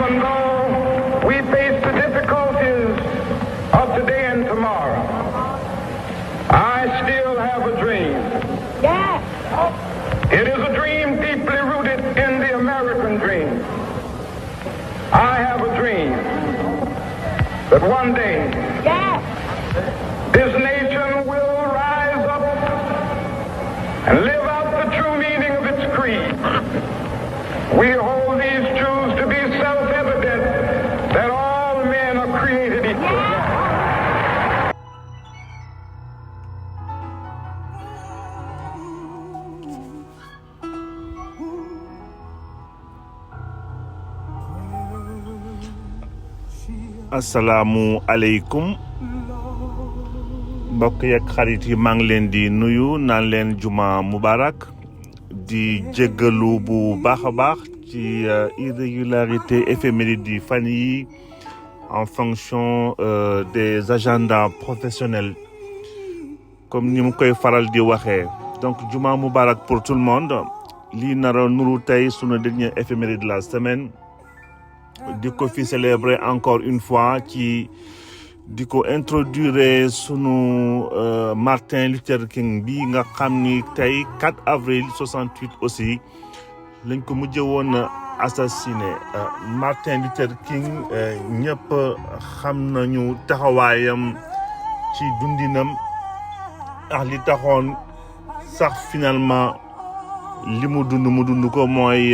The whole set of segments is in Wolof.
even though we face the difficulties of today and tomorrow, I still have a dream. Yes. It is a dream deeply rooted in the American dream. I have a dream that one day Yes. this nation will rise up and live out the true meaning of its creed. We hold these truths to be self-evident, that all men are created equal. Asalaamu aleykum mbokk yeeg xarit yi maa ngi leen di nuyu naan leen juma mubarak di jéggalu bu baax a baax ci irrégularité éphéméride yi fan yi en fonction des agendas professionnels comme ni mu koy faral di waxee. Donc juma mubarak pour tout le monde. lii nara nuru tey sunu dernier éphéméride de la semaine di ko fi célébrer encore une fois ci di ko introduire sunu Martin Luther King bi nga xam ni tey 4 avril 68 aussi lañ ko mujjee woon assassiné. Martin Luther King ñëpp xam nañu taxawaayam ci dundinam ak li taxoon sax finalement li mu dund ko mooy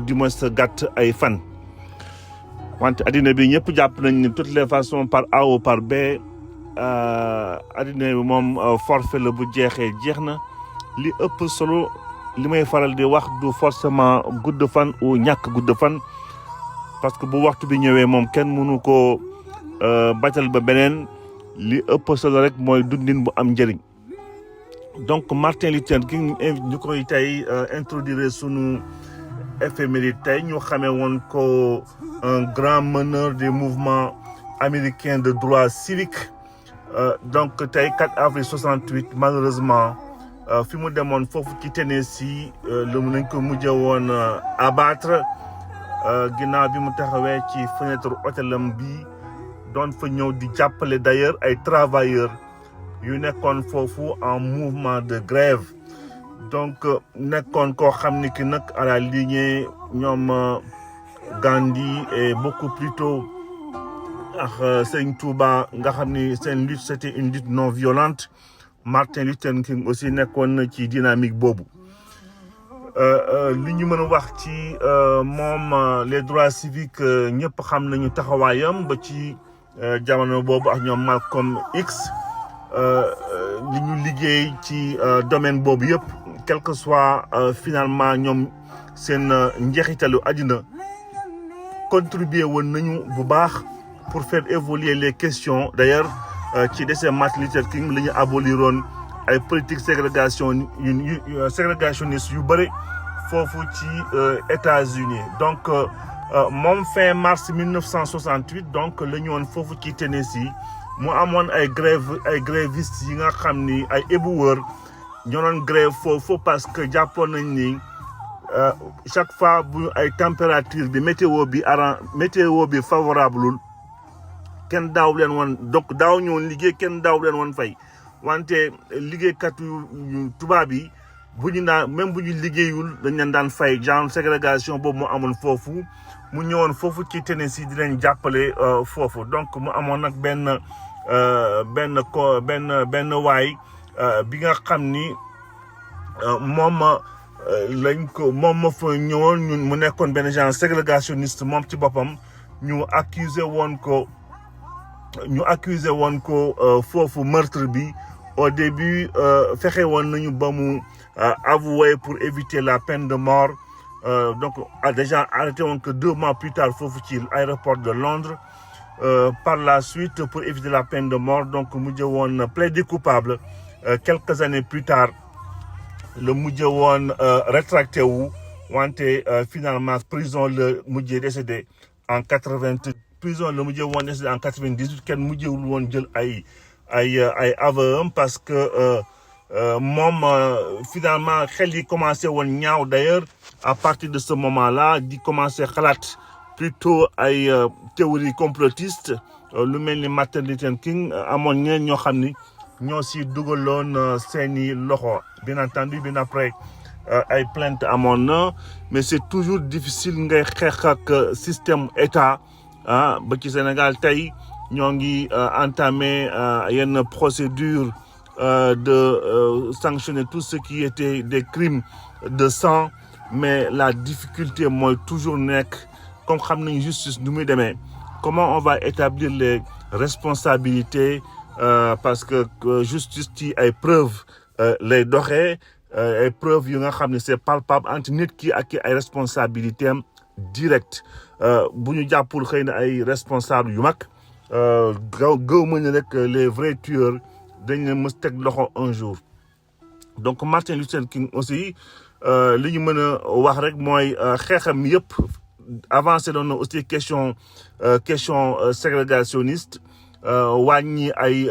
du moins gàtt ay fan. wante addina bi ñëpp jàpp nañ ni toutes les façons par A ou par B addina bi moom forfait la bu jeexee jeex na. li ëpp solo li may faral di wax du forcément gudd fan ou ñàkk gudd fan parce que bu waxtu bi ñëwee moom kenn mënu ko batal ba beneen. li ëpp solo rek mooy dundin bu am njëriñ. donc Martin Luther King ñu koy tey introduire sunu éphéméride tey ñu xamee woon ko un grand meneur des mouvements américains de droits civiques. donc tey 4 avril 68 malheureusement fi mu demoon foofu ci Tennessee lu mu nañ ko mujjee woon abattre ginnaaw bi mu taxawee ci fenêtre hôtelam bi doon fa ñëw di jàppale d'ailleurs ay travailleurs yu nekkoon foofu en mouvement de grève. donc nekkoon koo xam ni ki nag à la lignée ñoom Gandhi et beaucoup plus tôt ak Sëñ Touba nga xam ni seen lutte c'était une lutte non violente. Martin Luther King aussi nekkoon na ci dynamique boobu. li ñu mën a wax ci moom les droits civiques ñëpp xam nañu taxawaayam ba ci jamono boobu ak ñoom Malcolm X. li ñu liggéey ci domaine boobu yëpp quel que soit finalement ñoom seen njeexitalu àddina contribuer woon nañu bu baax pour faire évoluer les questions. D'ailleurs ci décès Martin Luther King la ñu aboliroon ay politique ségrégationniste yu bëri foofu ci États-Unis. donc moom fin mars 1968 donc la ñu woon foofu ci Tennessee mu amoon ay grévistes yi nga xam ni ay éboueurs ñoo doon grève foofu parce que jàppoon nañ ni chaque fois bu ay température bi météo bi favorableul kenn daaw leen woon donc daaw ñëwoon liggéey kenn daaw leen woon fay. wante liggéeykat yu tubaab yi bu ñu naan même bu ñu liggéeyul dañ leen daan fay. genre ségrégation boobu mu amoon foofu mu ñëwoon foofu ci Tennessee di leen jàppale foofu. donc mu amoon nag benn waay bi nga xam ni moom ma fa ñëwoon ñun mu nekkoon benn genre ségrégationniste moom ci boppam ñu accusé woon ko foofu meurtre bi. au début fexe woon nañu ba mu avouer pour éviter la peine de mort. donc a déjà arrêté woon que 2 mois plus tard foofu ci aéroport de Londres. Par la suite pour éviter la peine de mort donc mujjee woon plaidé coupable. Quelques années plus tard le mujjee woon rétracté wu wante finalement prison le mujjee décédé en 98 kenn mujjewul woon jël ay aveu parce que moom finalement xel yi commencé woon ñaaw d'ailleurs à partir de ce moment-là di commencé xalaat plutôt ay théorie complotiste lu mel ni Martin Luther King amoon ñeen ñoo xam ni ñoo si dugaloon seeni loxo bien entendu bien après ay plainte amoon na mais c'est toujours difficile ngay xeex ak système état ba ci Sénégal tey ñoo ngi entamé yenn procédure de sanctionner tout ce qui était des crimes de sang mais la difficulté mooy toujours nekk comme xam nañ justice nu muy demee comment on va établir les responsabilités parce que justice ci ay preuves lay doxee ay preuves yu nga xam ne c'est palpable entre nit ki ak ay responsabilités am direct bu ñu jàppul xëy na ay responsables yu mag gëw ma ne rek les vrais tueurs dañ leen mës teg loxo un jour donc Martin Luther King aussi li ñu mën a wax rek mooy xeexam yëpp avancé doon na aussi question ségrégationniste wàññi ay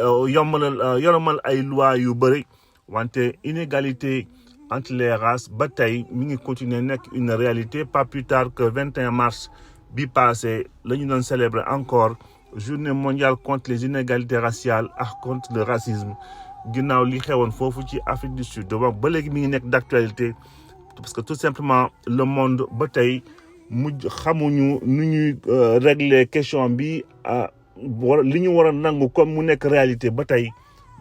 yolomal ay loi yu bëri wante inégalité entre les races ba tey mi ngi continuer nekk une réalité pas plus tard que 21 mars bi passé la ñu doon célébrer encore journée mondiale contre les inégalités raciales ak contre le racisme ginnaaw li xewoon foofu ci Afrique du Sud donc ba léegi mi ngi nekk d'actualité parce que tout simplement le monde ba tey mujj xamuñu nu ñuy régler question bi li ñu war a nangu comme mu nekk réalité ba tey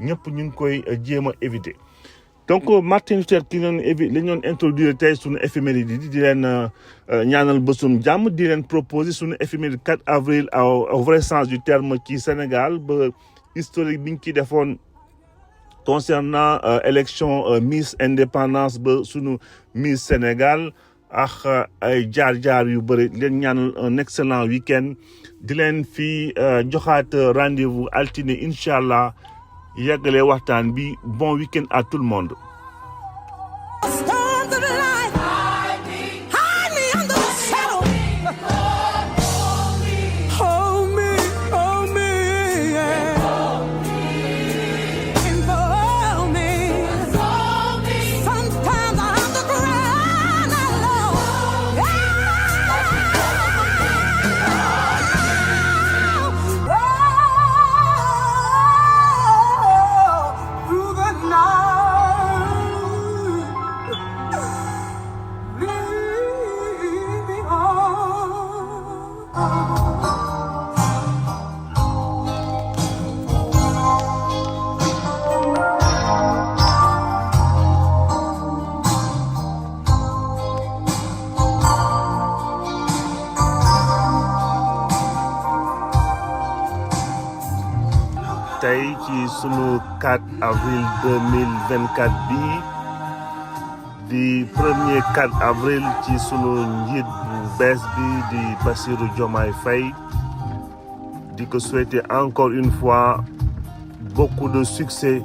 ñëpp ñu ngi koy jéem a éviter donc Martin Luther King li ñu doon introduire tey suñu éphéméride di leen ñaanal bésum jàmm di leen proposer suñu éphéméride 4 avril au vrai sens du terme ci Sénégal ba historique bi ñu ci defoon concernant élection Miss Indépendance ba suñu Miss Sénégal ak ay jaar-jaar yu bëri leen ñaanal un excellent week-end di leen fi joxaat rendez-vous altine incha allah yàggale waxtaan bi bon week-end à tout le monde. tey ci sunu 4 avril 2024 bi di premier 4 avril ci sunu njiit bu bees bi di Bassirou Diomaye Faye di ko souhaiter encore une fois beaucoup de succès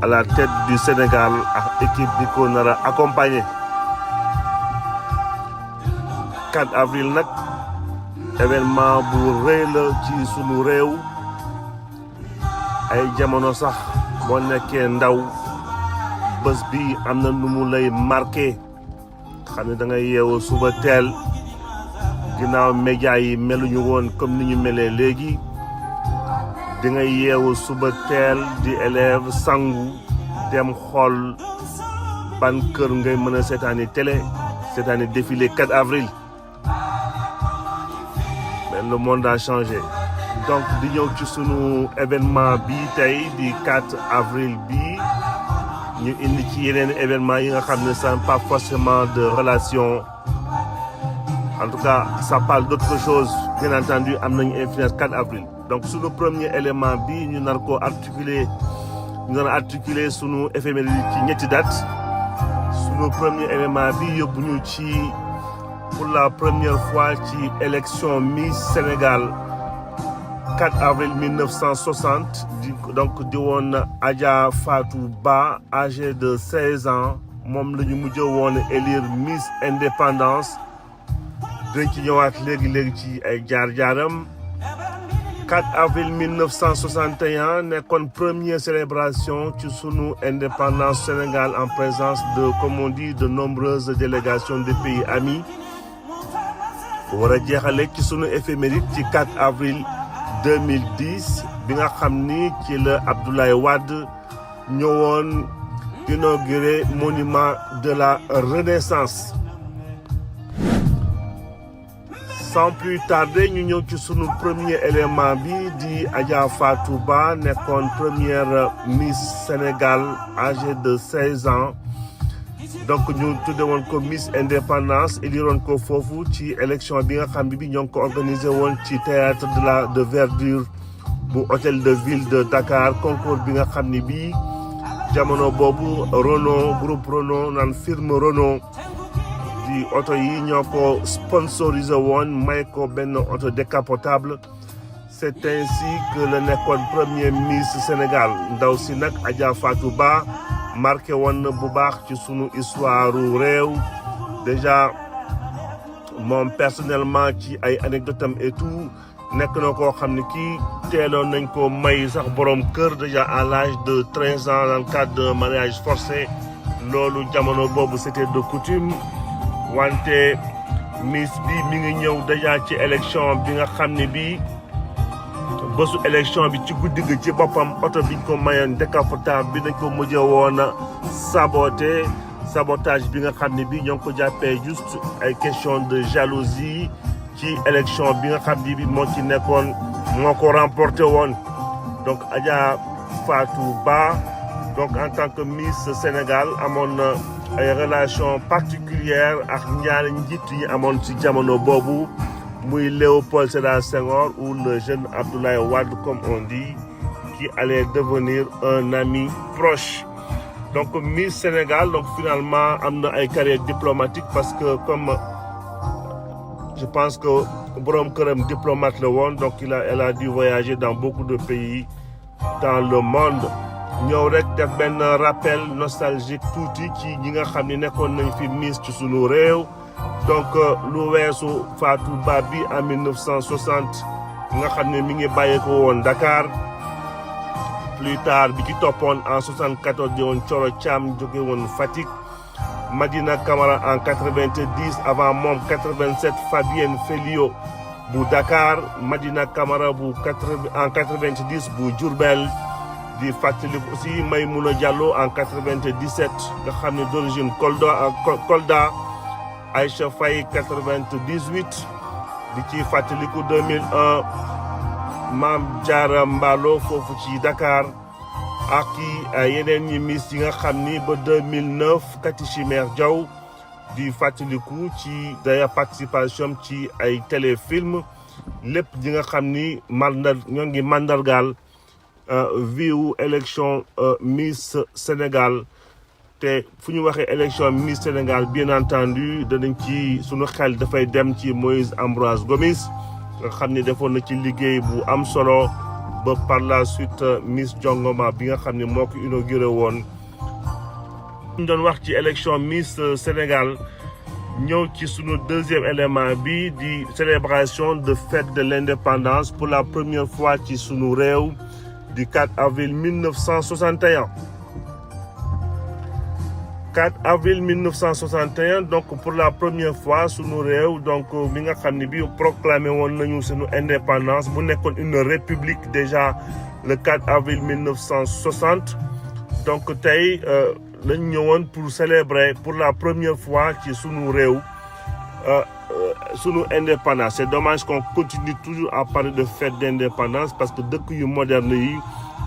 à la tête du Sénégal ak équipe bi ko nar a accompagner 4 avril nag événement bu rëy la ci sunu réew ay jamono sax boo nekkee ndaw bés bi am na nu mu lay marqué xam ne da ngay yeewu suba teel ginnaaw média yi meluñu woon comme ni ñu melee léegi di ngay yeewu suba teel di élève sangu dem xool ban kër ngay mën a seetaani télé seetaani défilé 4 avril mais le monde a changé donc di ñëw ci sunu événement bi tey di 4 avril bi ñu indi ci yeneen événement yi nga xam ne ça n'a pas forcément de relation en tout cas ça parle d'autre chose bien entendu am nañu influence 4 avril donc sunu premier élément bi ñu nar ko articuler sunu éphéméride ci ñetti date sunu premier élément bi yóbbu ñu ci pour la première fois ci élection Miss Sénégal 4 avril 1960 donc di woon Adja Fatou Ba âgée de 16 ans moom la ñu mujj woon élire Miss Indépendance dañ ci ñëwaat léegi ci ay jaar-jaaram 4 avril 1961 nekkoon première célébration ci sunu indépendance Sénégal en présence de, comme on dit, de nombreuses délégations de pays amis. war a jeexale ci sunu éphéméride ci 4 avril 2010 bi nga xam ni ci la Abdoulaye Wade ñëwoon inauguré monument de la Renaissance. Sans plus tarder ñu ñëw ci sunu premier élément bi di Adja Fatou Ba nekkoon première Miss Sénégal âgée de 16 ans. Donc ñu tudde woon ko Miss Indépendance éliroon ko foofu ci élection bi nga xam bi ñoo ngi ko organisé woon ci théâtre de verdure bu hôtel de ville de Dakar. Concours bi nga xam ni bii jamono boobu Renault groupe Renault naan firme Renault di oto yi ñoo ko sponsorisé woon may ko benn oto décapotable. C'est ainsi que la nekkoon premier Miss Sénégal. Ndaw si nag Adja Fatou Ba marqué woon na bu baax ci sunu histoire réew. Déjà moom personnellement ci ay anecdotes am et tout nekk na koo xam ne kii teeloon nañ ko may sax borom kër déjà à l'âge de 13 ans dans le cadre d'un mariage forcé. Loolu jamono boobu c'était de coutume. Wante Miss bi mi ngi ñëw déjà ci élection bi nga xam ne bii bésu élection bi ci guddi gi ci boppam oto biñ ko mayoon décapotable bi dañ ko mujjee woon a sabotage bi nga xam ne bii ñoo ngi ko jàppee juste ay question de jalousie ci élection bi nga xam ne bii moo ci nekkoon moo ko remporté woon. Donc Adja Fatou Ba donc en tant que Miss Sénégal amoon na ay relations particulières ak ñaari njiit yi amoon ci jamono boobu muy Léopold Sédar Senghor ou le jeune Abdoulaye Wade comme on dit, qui allait devenir un ami proche. Donc Miss Sénégal donc finalement am na ay carrière diplomatique parce que comme je pense que borom këram diplomate la woon donc elle a dû voyager dans beaucoup de pays dans le monde. ñëw rek def benn rappel nostalgique tuuti ci ñi nga xam ne nekkoon nañ fi Miss ci sunu réew. Donc lu weesu Fatou Ba bi en 1960 nga xam ne mi ngi bàyyeeko woon Dakar. Plus tard bi ci toppoon en 74 di woon Thioro Thiam jóge woon Fatick. Madina Camara en 90 avant moom 87 Fabienne Félio bu Dakar. Madina Camara en 90 bu Diourbel. di fàttali aussi Maymouna Diallo en 97 nga xam ne d'origine Kolda. Aïcha Faye 98 di ci fàttaliku 2001 Mame Diarra Mballo foofu ci Dakar ak yeneen ñi Miss yi nga xam ni ba 2009 Kati Chimère Diaw di fàttaliku ci daya participation ci ay téléfilm lépp di nga xam ni ñoo ngi mandargaal viwu élection Miss Sénégal. te fu ñu waxee élection Miss Sénégal bien entendu danañ ci sunu xel dafay dem ci Moïse Ambroise Gomis nga xam ne defoon na ci liggéey bu am solo ba par la suite Miss Jongoma bi nga xam ne moo ko inauguré woon. ñu doon wax ci élection Miss Sénégal ñëw ci sunu deuxième élément bi di célébration de fête de l'indépendance pour la première fois ci sunu réew du 4 avril 1961. 4 avril 1961 donc pour la première fois sunu réew donc mi nga xam ne bi proclamé woon nañu sunu indépendance bu nekkoon une république déjà le 4 avril 1960 donc tey lañ ñëwoon pour célébrer pour la première fois ci sunu réew sunu indépendance. C'est dommage qu'on continue toujours à parler de fête d'indépendance parce que dëkk yu moderne yi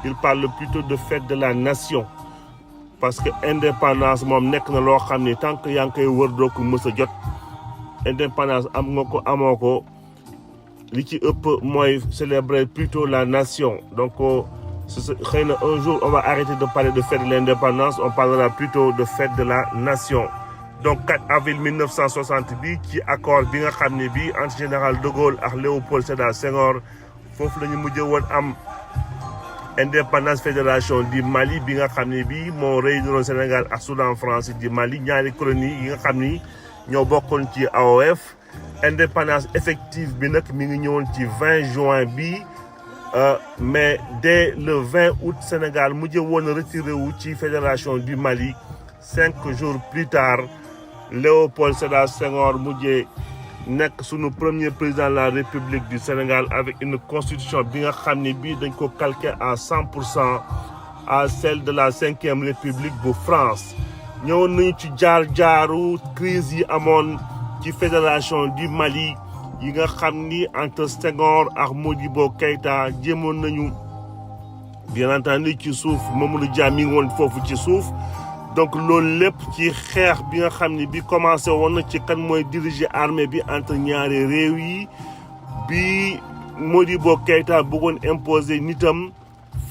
il parle plutôt de fête de la nation. Parce que indépendance moom nekk na loo xam ne tant que yaa ngi koy wër doo ko mës a jot indépendance am nga ko amoo ko li ci ëpp mooy célébrer plutôt la nation. Donc xëy na un jour on va arrêter de parler de fête de l'indépendance, on parlera plutôt de fête de la nation. Donc 4 avril 1960 bi ci accord bi nga xam ne bi entre général de Gaulle ak Léopold Sédar Senghor foofu la ñu mujjee woon am indépendance fédération du Mali bi nga xam ne bii moo réunion Sénégal ak Soudan français du Mali ñaari colonie yi nga xam ni ñoo bokkoon ci AOF. Indépendance effective bi nag mi ngi ñëwoon ci 20 juin bi mais dès le 20 août Sénégal mujjee woon retiré wu ci fédération du Mali 5 jours plus tard Léopold Sédar Senghor mujjee nekk sunu premier président de la République du Sénégal avec une constitution bi nga xam ne bii dañ ko calqué à 100% à celle de la 5e République bu France. ñëwoon nañu ci jaaru crise yi amoon ci fédération du Mali yi nga xam ni entre Senghor ak Modibo Keïta jéemoon nañu bien entendu ci suuf Mamadou Dia mi ngi woon foofu ci suuf donc loolu lépp ci xeex bi nga xam ni bi commencé woon na ci kan mooy diriger armée bi entre ñaari réew yi bi Modibo Keïta bëggoon imposer nitam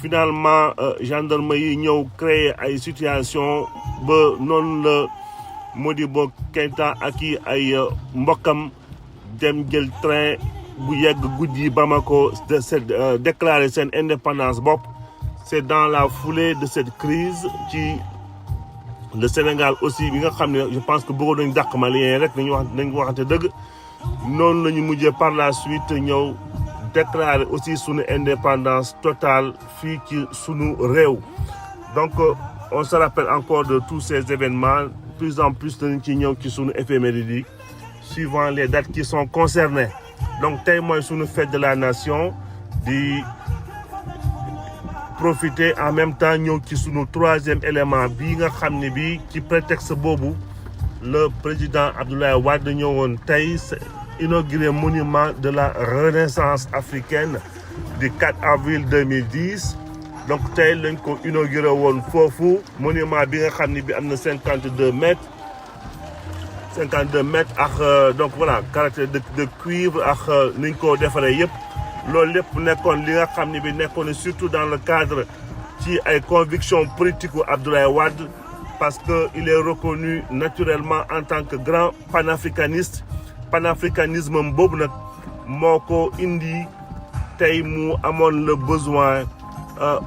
finalement gendarme yi ñëw créer ay situation ba noonu la Modibo Keïta ak i ay mbokkam dem jël train bu yegg guddi Bamako de déclarer seen indépendance bopp. C'est dans la foulée de cette crise ci le Sénégal aussi bi nga xam ne je pense que bëggoon nañu dàq malien rek nañu waxante dëgg noonu la ñu mujjee par la suite ñëw déclarer aussi sunu indépendance totale fii ci sunu réew. Donc on se rappelle encore de tous ces événements plus en plus dañu ci ñëw ci sunu éphéméride yi suivant les dates qui sont concernées. Donc tey mooy sunu fête de la nation di profiter en même temps ñëw ci sunu troisième élément bii nga xam ne bii ci prétexte boobu le président Abdoulaye Wade ñëwoon tey inauguré monument de la renaissance africaine du 4 avril 2010 donc tey lañ ko inauguré woon foofu monument bi nga xam ne bi am na 52 mètres ak donc voilà caractère de cuivre ak niñ ko defaree yëpp loolu lépp nekkoon li nga xam ne bi nekkoon surtout dans le cadre ci ay convictions politiques u Abdoulaye Wade parce que il est reconnu naturellement en tant que grand panafricaniste panafricanisme boobu nag moo ko indi tey mu amoon le besoin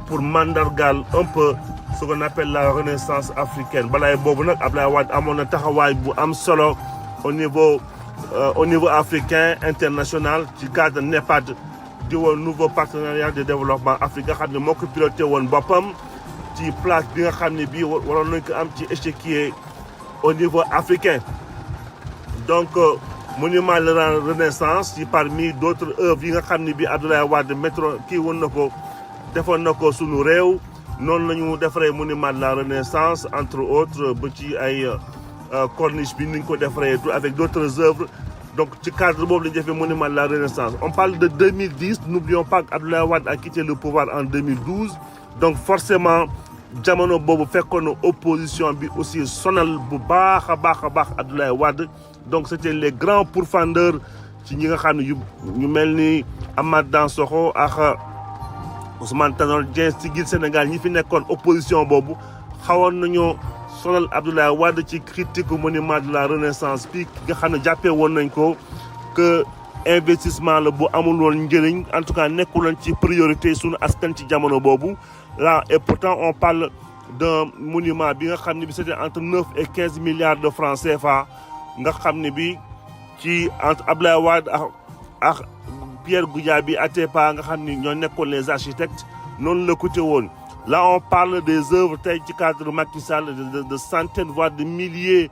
pour mandargal un peu ce qu'on appelle la renaissance africaine balaay boobu nag Abdoulaye Wade amoon na taxawaay bu am solo au niveau africain international ci cadre NEPAD di woon nouveau partenariat de développement africain xam ne moo ko piloté woon boppam ci place bi nga xam ne bii waroon nañ ko am ci échiquier au niveau africain donc monument de la renaissance ci parmi d'autres œuvres yi nga xam ne bii Abdoulaye Wade métro kii woon na ko defoon na ko sunu réew noonu la ñu defaree monument de la renaissance entre autres ba ci ay corniche bi ni ñu ko defaree avec d'autres œuvres donc ci cadre boobu la ñu defee monument de la renaissance on parle de 2010 n'oublions pas qu'Abdoulaye Wade a quitté le pouvoir en 2012 donc forcément jamono boobu fekkoon na opposition bi aussi sonal bu baax a baax Abdoulaye Wade donc c'était les grands pourfendeurs ci ñi nga xam ne ñu mel ni Amath Dansokho ak Ousmane Tanor Dieng ci biir Sénégal ñi fi nekkoon opposition boobu xawoon nañoo sonal Abdoulaye Wade ci critique monument de la renaissance bi nga xam ne jàppee woon nañ ko que investissement la bu amul woon njëriñ en tout cas nekkuloon ci priorité suñu askan ci jamono boobu là et pourtant on parle d'un monument bi nga xam ne bi c'était entre 9 et 15 milliards de francs CFA nga xam ne bi ci entre Abdoulaye Wade ak Pierre Goudiaby Atepa nga xam ni ñoo nekkoon les architectes noonu la coûté woon là on parle des œuvres tey ci cadre Macky Sall de centaines voire de milliers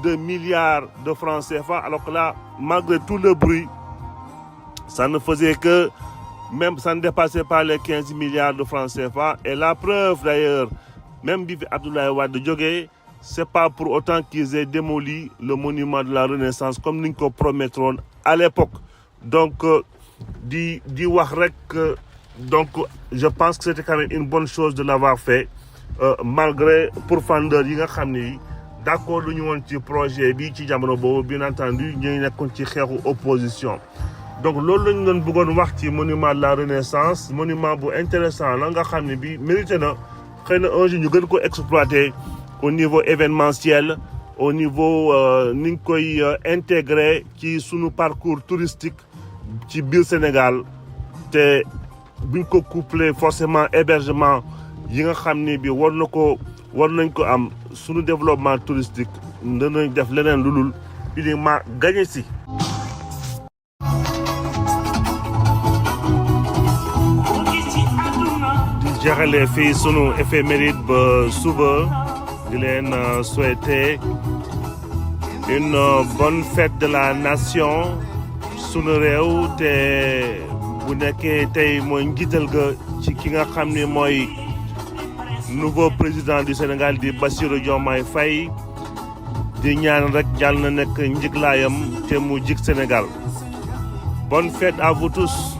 de milliards de francs CFA alors que là malgré tout le bruit ça ne faisait que même ça ne dépassait pas les 15 milliards de francs CFA et la preuve d'ailleurs même bi fi Abdoulaye Wade jógee c'est pas pour autant qu'ils aient démoli le monument de la Renaissance comme niñ ko promettroon à l'époque donc di wax rek donc je pense que c'était quand même une bonne chose de l'avoir fait malgré pourfendeur yi nga xam ni d'accord lu ñu woon ci projet bi ci jamono boobu bien entendu ñu nekkoon ci xeexu opposition donc loolu lañu doon bëggoon wax ci monument de la Renaissance monument bu intéressant la nga xam ne bi mérité na xëy na un jour ñu gën ko exploiter au niveau événementiel au niveau ni ñu koy intégrer ci sunu parcours touristique ci biir Sénégal te buñ ko couplé forcément hébergement yi nga xam ni bi war nañ ko am sunu développement touristique danañ def leneen lu dul uniquement gagné si jeexalee fii sunu éphéméride ba suba di leen souhaiter une bonne fête de la nation sunu réew te bu nekkee tey mooy njiital ga ci ki nga xam ne mooy nouveau président du Sénégal di Bassirou Diomaye Faye di ñaan rek yàlla na nekk njiglaayam te mu jig Sénégal. Bonne fête à vous tous.